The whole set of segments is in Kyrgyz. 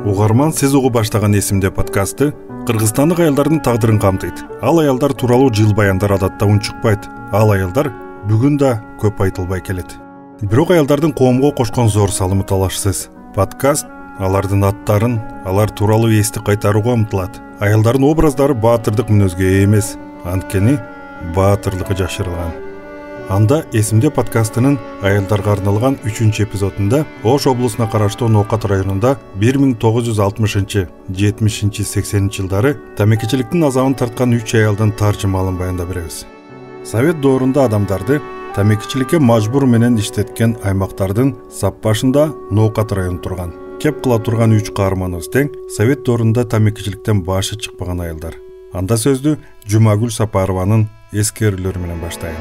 Угарман сиз угуп баштаган эсимде подкасты Кыргызстандык аялдардын тагдырын камтыйт. Ал аялдар тууралуу жыл баяндар адатта унчукпайт. Ал аялдар бүгүн да көп айтылбай келет. Бирок аялдардын коомго кошкон зор салымы талашсыз. Подкаст алардын аттарын, алар тууралуу эсти кайтарууга умтулат. Аялдардын образдары баатырдык мүнөзгө ээ эмес, анткени баатырлыгы жашырылган. Анда эсимде подкастынын аялдарга арналган 3-чү эпизодунда Ош облусуна караштуу Ноокат районунда 1960-70-80 жылдары тамекичиликтин азабын тарткан 3 аялдын таржымалын баяндап беребиз. Совет доорунда адамдарды тамекичиликке мажбур менен иштеткен аймактардын сап башында Ноокат району турган. Кеп кыла турган 3 каарманыбыз тең Совет доорунда тамекичиликтен башы чыкпаган аялдар. Анда сөздү Жумагүл Сапарованын эскерүүлөрү менен баштайын.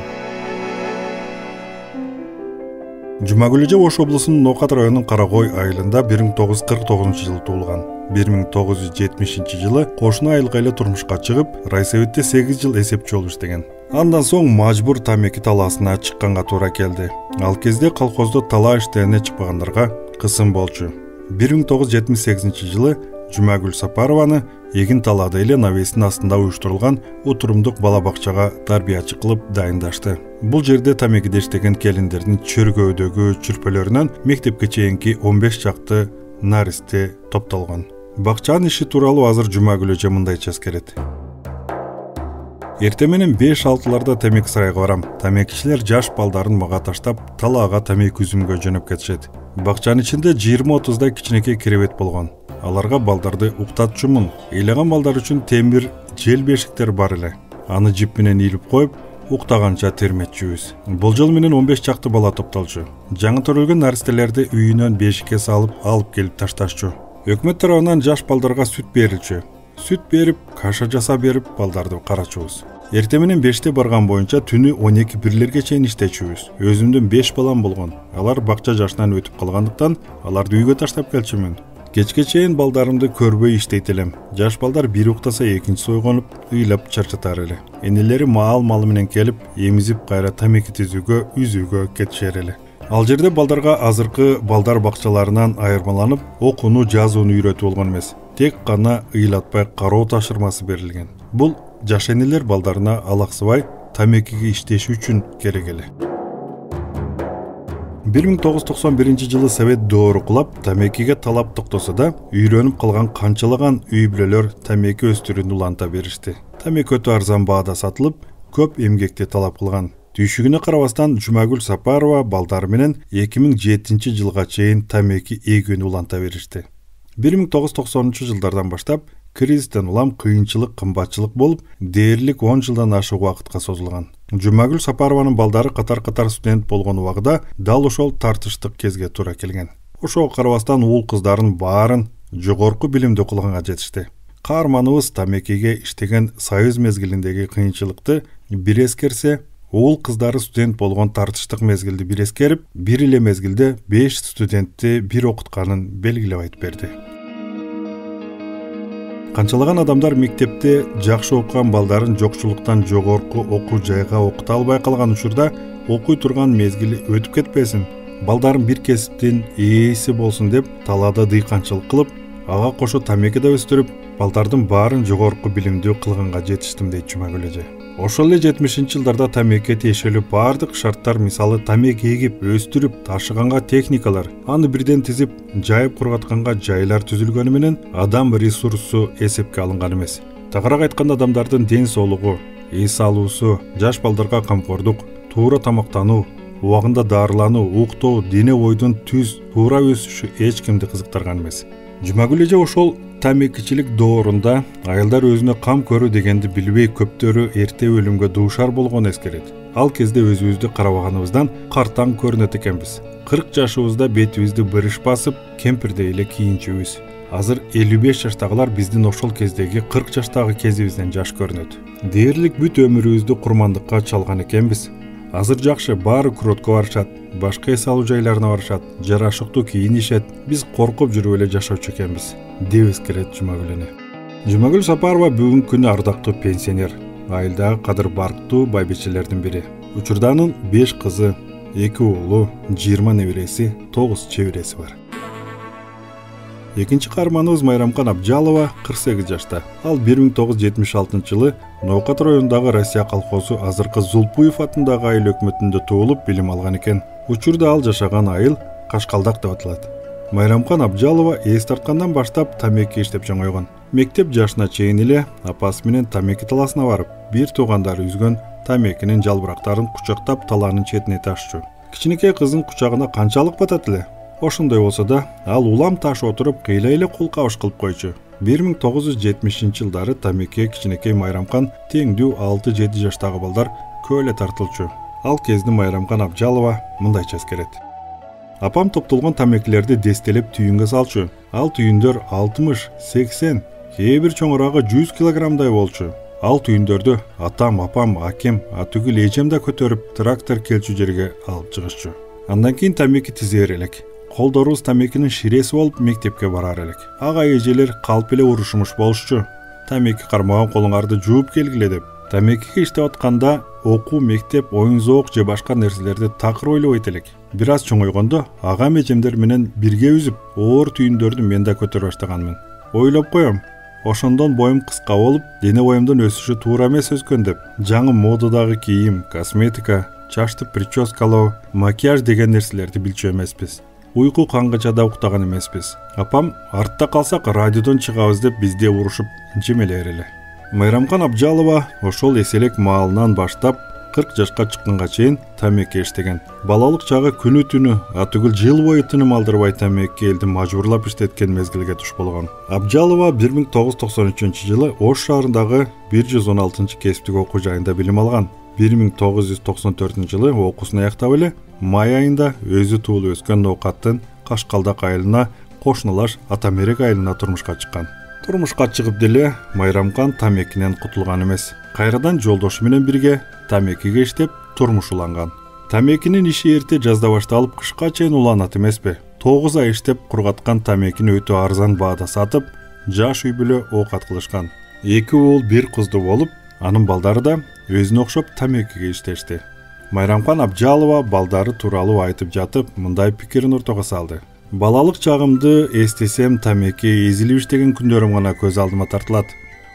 Жумагүл эже Ош облусунун Ноокат районунун Карагой айылында 1949 жылы туулган. 1970 жылы кошуна айылга эле турмушка чыгып, райсоветте 8 жыл эсепчи болуп иштеген. Андан соң мажбур тамеки талаасына чыкканга туура келди. Ал кезде колхоздо талаа иштерине чыкпагандарга кысым болчу. 1978 жылы Жумагүл Сапарованы эгин талаада эле навестин астында уюштурулган утурумдук бала бакчага тарбиячы кылып дайындашты. Бул жерде тамекиде иштеген келиндердин чөргөөдөгү чүрпөлөрүнөн мектепке чейинки 15 чакты наристе топтолгон. Бакчанын иши тууралуу азыр Жумагүл эже мындайча эскерет. Эртең менен 5-6-ларда тамеки сарайга барам. Тамекичилер жаш балдарын мага таштап, талаага тамеки үзүмгө жөнөп кетишет. Бакчанын ичинде 20-30дай кичинекей керебет болгон. Аларга балдарды уктатчумун. Ыйлаган балдар үчүн темир жел бешиктер бар эле. Аны жип менен ийилип коюп, уктаганча терметчүбүз. Болжол менен 15 чакты бала топтолчу. Жаңы төрөлгөн наристелерди үйүнөн бешикке салып, алып келип ташташчу. Өкмөт тарабынан жаш балдарга сүт берилчү. Сүт берип, каша жасап берип, балдарды карачубуз. Эртең менен 5те барган боюнча түнү 12-1лерге чейин иштечүбүз. Өзүмдүн 5 балам болгон. Алар бакча жашынан өтүп калгандыктан, аларды үйгө таштап келчүмүн. Кечке чейин балдарымды көрбөй иштейт элем. Жаш балдар бири уктаса экинчиси ойгонуп, ыйлап чарчатар эле. Энелери маал-малы менен келип, эмизип кайра тамеки түзүүгө, үзүүгө кетишер эле. Ал жерде балдарга азыркы балдар бакчаларынан айырмаланып, окууну, жазууну үйрөтүп болгон эмес. Тек гана ыйлатпай кароо ташырмасы берилген. Бул жаш энелер балдарына алаксыбай тамекиге иштеши үчүн керек эле. 1991 жылы Совет доору кулап, тамекиге талап токтосо да, үйрөнүп калган канчалаган үй бүлөлөр тамеки өстүрүүнү уланта беришти. Тамеки өтө арзан баада сатылып, көп эмгекти талап кылган. Түйшүгүнө карабастан Жумагүл Сапарова балдары менен 2007 жылга чейин тамеки эгүүнү уланта беришти. 1990 жылдардан баштап кризистен улам кыйынчылык, кымбатчылык болуп, дээрлик 10 жылдан ашык убакытка созулган. Жумагүл Сапарованын балдары катар-катар студент болгон убагында дал ошол тартыштык кезге туура келген. Ошого карабастан уул кыздарын баарын жогорку билимди окуганга жетишти. Каарманыбыз тамекиге иштеген союз мезгилиндеги кыйынчылыкты бир эскерсе, уул кыздары студент болгон тартыштык мезгилди бир эскерип, бир эле мезгилде 5 студентти бир окутканын белгилеп айтып берди. Канчалаган адамдар мектепте жакшы окуган балдарын жокчулуктан жогорку окуу жайга окута албай калган учурда окуй турган мезгили өтүп кетпесин, балдарын бир кесиптин ээси болсун деп талаада дыйканчылык кылып, ага кошо тамеки да өстүрүп, балдардын баарын жогорку билимдүү кылганга жетиштим дейт Жумагүл эже. Ошол эле 70 жылдарда тамекиге тиешелүү баардык шарттар, мисалы тамеки эгип, өстүрүп, ташыганга техникалар, аны бирден тизип, жайып кургатканга жайлар түзүлгөнү менен адам ресурсу эсепке алынган эмес. Тагыраак айтканда адамдардын ден соолугу, эс алуусу, жаш балдарга камкордук, туура тамактануу, убагында дарылануу, уктоо, дене бойдун түз, туура өсүшү эч кимди кызыктырган эмес. Жумагүл эже ошол тамекичилик доорунда аялдар өзүнө кам көрүү дегенди билбей көптөрү эрте өлүмгө дуушар болгон эскерет. Ал кезде өзүбүздү карабаганыбыздан картаң көрүнөт экенбиз. 40 жашыбызда бетибизди бырыш басып, кемпирдей эле кийинчүбүз. Азыр 55 жаштагылар биздин ошол кездеги 40 жаштагы кезибизден жаш көрүнөт. Дээрлик бүт өмүрүбүздү курмандыкка чалган экенбиз. Азыр жакшы, баары күрөткө барышат, башка эс алуу жайларына барышат, жарашыктуу кийинишет. Биз коркуп жүрүп эле жашоочу экенбиз, деп эскерет Жумагүл эне. Жумагүл Сапарова бүгүнкү күнү ардактуу пенсионер, айылдагы кадыр барктуу байбичелердин бири. Учурда анын 5 кызы, 2 уулу, 20 небереси, 9 чебиреси бар. Экинчи каарманыбыз Майрамкан Абжалова 48 жашта. Ал 1976-жылы Ноокат районундагы Россия колхозу азыркы Зулпуев атындагы айыл өкмөтүндө туулуп билим алган экен. Учурда ал жашаган айыл Кашкалдак деп аталат. Майрамкан Абжалова эс тарткандан баштап тамеки иштеп чоңойгон. Мектеп жашына чейин эле апасы менен тамеки таласына барып, бир туугандары үзгөн тамекинин жалбырактарын кучактап талаанын четине ташчу. Кичинекей кыздын кучагына канчалык батат эле. Ошондой болсо да, ал улам таш отуруп кыйла эле кол кабыш кылып койчу. 1970-жылдары тамекиге кичинекей Майрамкан теңдүү 6-7 жаштагы балдар көп эле тартылчу. Ал кезди Майрамкан Абжалова мындайча эскерет. Апам топтолгон тамекилерди дестелеп түйүнгө салчу. Ал түйүндөр 60, 80, кээ бир чоңурагы 100 килограммдай болчу. Ал түйүндөрдү атам, апам, акем, атүгүл эжем да көтөрүп трактор келчү жерге алып чыгышчу. Андан кийин тамеки тизер элек. Колдорубуз тамекинин ширеси болуп мектепке барар элек. Ага эжелер калп эле урушмуш болушчу. Тамеки кармаган колуңарды жууп келгиле деп. Тамекиге иштеп атканда окуу, мектеп, оюн зоок же башка нерселерди такыр ойлобойт элек. Бир аз чоңойгондо агам эжемдер менен бирге үзүп, оор түйүндөрдү мен да көтөрүп баштаганмын. Ойлоп коем, ошондон боюм кыска болуп, дене боюмдун өсүшү туура эмес өскөн деп. Жаңы модадагы кийим, косметика, чачты прическалоо, макияж деген нерселерди билчү эмеспиз. Уйку кангачада уктаган эмеспиз. Апам артта калсак радиодон чыгабыз деп бизде урушуп жемелер эле. Майрамкан Абжалова ошол эселек маалынан баштап 40 жашка чыкканга чейин тамеки иштеген. Балалык чагы күнү түнү, атүгүл жыл бою тыным алдырбай тамеки элди мажбурлап иштеткен мезгилге туш болгон. Абжалова 1993-жылы Ош шаарындагы 116 кесиптик окуу жайында билим алган. 1994-жылы окуусун аяктап эле май айында өзү туулуп өскөн Ноокаттын Кашкалдак айылына кошуналаш Атамерек айылына турмушка чыккан. Турмушка чыгып деле Майрамкан тамекинен кутулган эмес. Кайрадан жолдошу менен бирге тамекиге иштеп турмуш уланган. Тамекинин иши эрте жазда башталып кышка чейин уланат эмеспи? 9 ай иштеп кургаткан тамекини өтө арзан баада сатып, жаш үй бүлө оокат кылышкан. 2 уул, 1 кызды болуп, анын балдары да өзүнө окшоп тамекиге иштешти. Майрамкан Абжалова балдары тууралуу айтып жатып, мындай пикирин ортого салды. Балалык чагымды эстесем тамеки эзилип иштеген күндөрүм гана көз алдыма тартылат.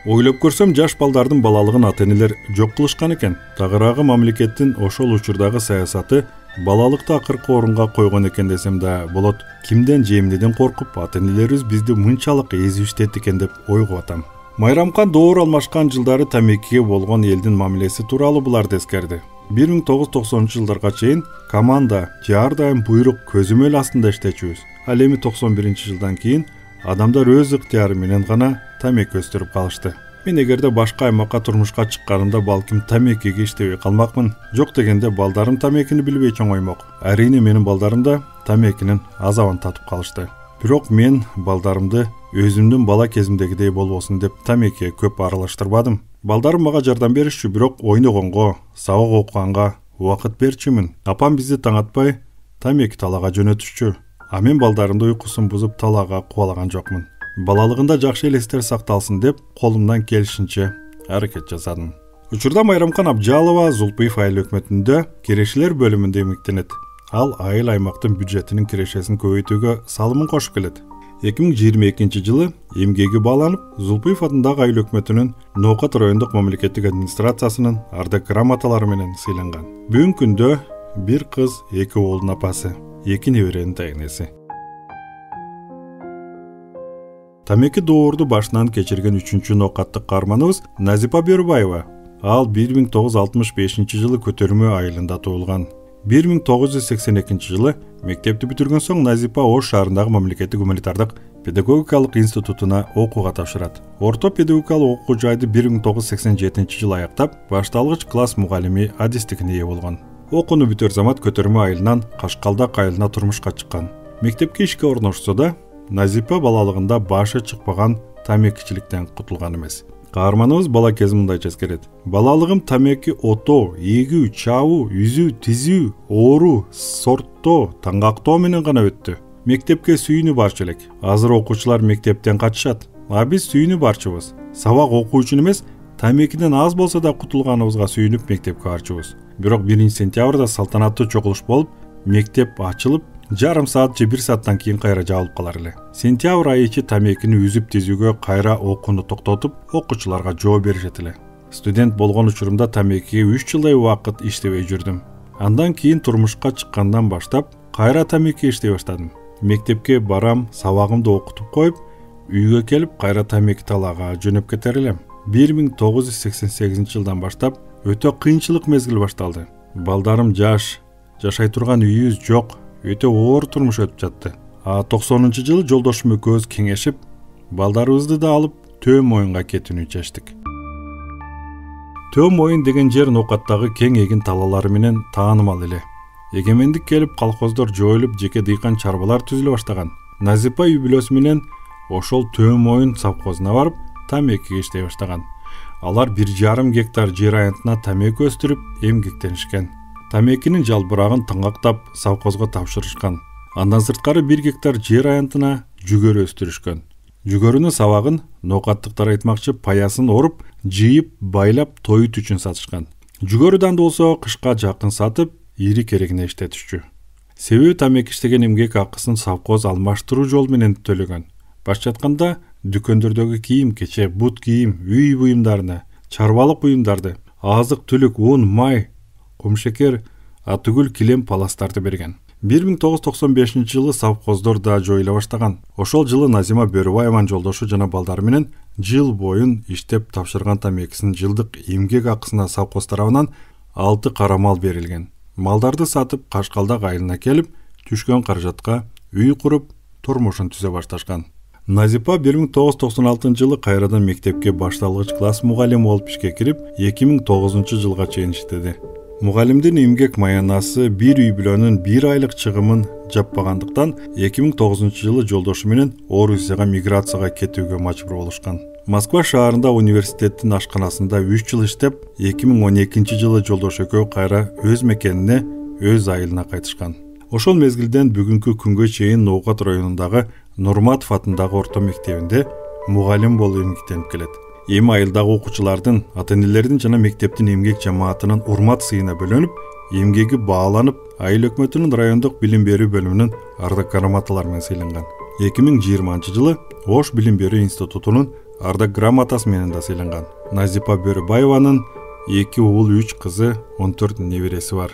Ойлоп көрсөм, жаш балдардын балалыгын ата-энелер жок кылышкан экен. Тагыраагы мамлекеттин ошол учурдагы саясаты балалыкты акыркы орунга койгон экен десем да болот. Кимден же эмнеден коркуп ата-энелерибиз бизди мынчалык эзип иштетти экен деп ойгоп атам. Майрамкан доор алмашкан жылдары тамекиге болгон элдин мамилеси тууралуу буларды эскерди. 1990-жылдарга чейин команда же ар дайым буйрук көзөмөл астында иштечүбүз. Ал эми 91-жылдан кийин адамдар өз ыктыяры менен гана тамеки өстүрүп калышты. Мен эгерде башка аймакка турмушка чыкканымда балким тамекиге иштебей калмакмын. Жок дегенде балдарым тамекини билбей чоңоймок. Арийне менин балдарым да тамекинин азабын татып калышты. Бирок мен балдарымды өзүмдүн бала кезимдегидей болбосун деп тамекиге көп аралаштырбадым. Балдарым мага жардам беришчү, бирок ойногонго, сабак окуганга убакыт берчүмүн. Апам бизди таң атпай тамеки талаага жөнөтүшчү. А мен балдарымды уйкусун бузуп талаага кубалаган жокмун. Балалыгында жакшы элестер сакталсын деп колумдан келишинче аракет жасадым. Учурда Майрамкан Абжалова Зулпуев айыл өкмөтүндө кирешелер бөлүмүндө эмгектенет. Ал айыл аймактын бюджетинин кирешесин көбөйтүүгө салымын кошуп келет. 2022-жылы эмгеги бааланып, Зулпуев атындагы айыл өкмөтүнүн Ноокат райондук мамлекеттик администрациясынын ардак грамоталары менен сыйланган. Бүгүнкү күндө бир кыз, 2 уулдун апасы, 2 неберенин тайнеси. Тамеки доорду башынан кечирген 3-чү Ноокаттык каарманыбыз Назипа Бөрүбаева. Ал 1965-жылы Көтөрмө айылында туулган. 1982-жылы мектепти бүтүргөн соң Назипа Ош шаарындагы мамлекеттик гуманитардык педагогикалык институтуна окууга тапшырат. Орто педагогикалык окуу жайды 1987-жылы аяктап, башталгыч класс мугалими адистигине ээ болгон. Окууну бүтөр замат Көтөрмө айылынан Кашкалдак айылына турмушка чыккан. Мектепке ишке орношсо да, Назипа балалыгында башы чыкпаган тамекичиликтен кутулган эмес. Каарманыбыз бала кезин мындайча эскерет. Балалыгым тамеки отоо, эгүү, чабуу, үзүү, тизүү, оору, сорттоо, таңгактоо менен гана өттү. Мектепке сүйүнү барчу элек. Азыр окуучулар мектептен качышат. А биз сүйүнү барчубуз. Сабак окуу үчүн эмес, тамекиден аз болсо да кутулганыбызга сүйүнүп мектепке барчубуз. Бирок 1 сентябрда салтанаттуу чогулуш болуп, мектеп ачылып, жарым саат же 1 сааттан кийин кайра жабылып калар эле. Сентябрь айы ичи тамекини үзүп тизүүгө кайра окууну токтотуп, окуучуларга жоо беришет эле. Студент болгон учурумда тамекиге 3 жылдай убакыт иштебей жүрдүм. Андан кийин турмушка чыккандан баштап кайра тамеки иштей баштадым. Мектепке барам, сабагымды окутуп коюп, үйгө келип кайра тамеки талаага жөнөп кетер элем. 1988 жылдан баштап өтө кыйынчылык мезгил башталды. Балдарым жашай турган үйүбүз жок, өтө оор турмуш өтүп жатты. 90-жылы жолдошум экөөбүз кеңешип, балдарыбызды да алып Төө Моюнга кетүүнү чечтик. Төө Моюн деген жер Ноокаттагы кең эгин талалары менен таанымал эле. Эгемендик келип, колхоздор жоюлуп, жеке дыйкан чарбалар түзүлө баштаган. Назипа үй бүлөсү менен ошол Төө Моюн совхозуна барып, тамеки иштей баштаган. Алар 1,5 гектар жер аянтына тамеки өстүрүп, эмгектенишкен. Тамекинин жалбырагын таңгактап, совхозго тапшырышкан. Андан сырткары 1 гектар жер аянтына жүгөрү өстүрүшкөн. Жүгөрүнүн сабагын ноокаттыктар айтмакчы паясын оруп, жыйып, байлап тоют үчүн сатышкан. Жүгөрү да болсо кышка жакын сатып, ири керегине иштетишчү. Себеби тамеки иштеген эмгек акысын совхоз алмаштыруу жол менен төлөгөн. Башча айтканда, дүкөндөрдөгү кийим-кече, бут кийим, үй буюмдарына, чарбалык буюмдарды, азык-түлүк, un, май, кумшекер, атүгүл килем паластарды берген. 1995 жылы совхоздор да жоюла баштаган. Ошол жылы Назима Бөрүбаеванын жолдошу жана балдары менен жыл боюн иштеп тапшырган тамекисин жылдык эмгек акысына совхоз тарабынан 6 кара мал берилген. Малдарды сатып, Кашкалдак айылына келип, түшкөн каражатка үй куруп, турмушун түзө башташкан. Назипа 1996 жылы кайрадан мектепке башталгыч класс мугалими болуп ишке кирип, 2009 жылга чейин иштеди. Мугалимдин эмгек маянасы бир үй бүлөнүн 1 айлык чыгымын жаппагандыктан 2009 жылы жолдошу менен Орусияга миграцияга кетүүгө мажбур болушкан. Москва шаарында университеттин ашканасында 3 жыл иштеп, 2012 жылы жолдош экөө кайра өз мекенине, өз айылына кайтышкан. Ошол мезгилден бүгүнкү күнгө чейин Ноокат районундагы Нурматов атындагы орто мектебинде мугалим болуп эмгектенип келет. Эми айылдагы окуучулардын, ата-энелердин жана мектептин эмгек жамаатынын урмат сыйына бөлөнүп, эмгеги бааланып, айыл өкмөтүнүн райондук билим берүү бөлүмүнүн ардак грамоталары менен сыйланган. 2020 жылы Ош билим берүү институтунун ардак грамотасы менен да сыйланган. Назипа Бөрүбаеванын 2 уул, 3 кызы, 14 небереси бар.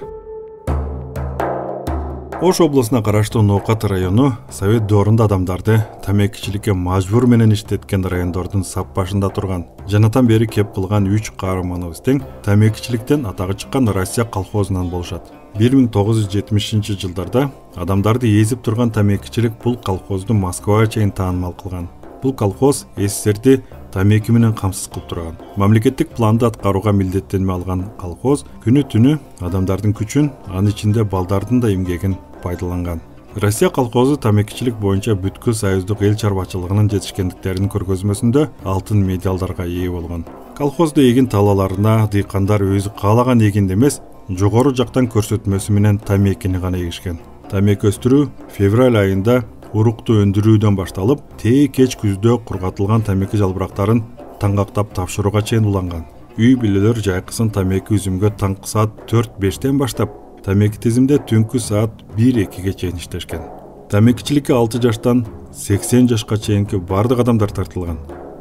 Ош облусуна караштуу Ноокат району Совет доорунда адамдарды тамекичиликке мажбур менен иштеткен райондордун сап башында турган. Жанатан бери кеп кылган 3 каарманыбыз тең тамекичиликтен атагы чыккан Россия колхозунан болушат. 1970 жылдарда адамдарды эзип турган тамекичилик бул колхозду Москвага чейин таанымал кылган. Бул колхоз СССРди тамеки менен камсыз кылып турган. Мамлекеттик планды аткарууга милдеттенме алган колхоз күнү түнү адамдардын күчүн, анын ичинде балдардын да эмгегин пайдаланган. Россия колхозу тамекичилик боюнча бүткүл союздук эл чарбачылыгынын жетишкендиктеринин көргөзмөсүндө алтын медалдарга ээ болгон. Колхозду эгин талааларына дыйкандар өзү каалаган эгинди эмес, жогору жактан көрсөтмөсү менен тамекини гана эгишкен. Тамеки өстүрүү февраль айында урукту өндүрүүдөн башталып, кеч күздө кургатылган тамеки жалбырактарын таңгактап тапшырууга чейин уланган. Үй бүлөлөр жайкысын тамеки үзүмгө таңкы саат 4-5тен баштап, тамеки тизимде түнкү саат 1-2ге чейин иштешкен. Тамекичиликке 6 жаштан 80 жашка чейинки бардык адамдар тартылган.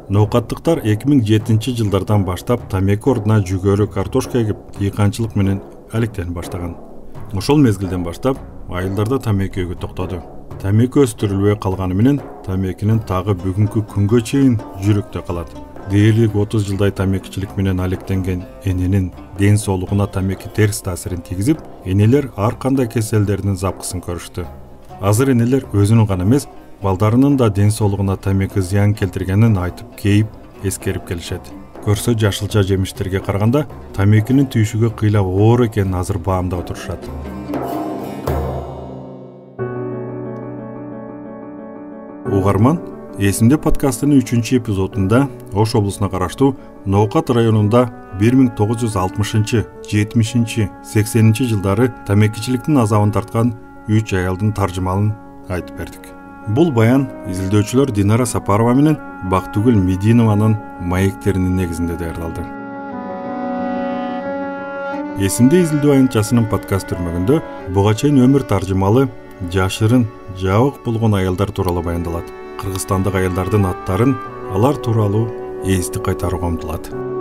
Ноокаттыктар 2007 жылдардан баштап тамеки ордуна жүгөрү, картошка эгип, дыйканчылык менен алектенип баштаган. Ошол мезгилден баштап айылдарда тамеки эгүү токтоду. Тамеки өстүрүлбөй калганы менен тамекинин тагы бүгүнкү күнгө чейин жүрөктө калат. Дээрлик 30 жылдай тамекичилик менен алектенген эненин ден соолугуна тамеки терс таасирин тийгизип, энелер ар кандай кеселдердин запкысын көрүштү. Азыр энелер өзүнүн гана эмес, балдарынын да ден соолугуна тамеки зыян келтиргенин айтып кейип, эскерип келишет. Көрсө жашылча жемиштерге караганда тамекинин түйшүгү кыйла оор экенин азыр баамдап отурушат. Угарман, Эсимде подкастынын 3-чү эпизодунда Ош облусуна караштуу Ноокат районунда 1960, 70, 80 жылдары тамекичиликтин азабын тарткан 3 аялдын таржымалын айтып бердик. Бул баян изилдөөчүлөр Динара Сапарова менен Бактыгүл Мединованын маектеринин негизинде даярдалды. Эсимде изилдөө аянтчасынын подкаст түрмөгүндө буга чейин өмүр таржымалы жашырын, жабык болгон аялдар тууралуу баяндалат. Кыргызстандык аялдардын аттарын алар тууралуу эсти кайтарууга умтулат.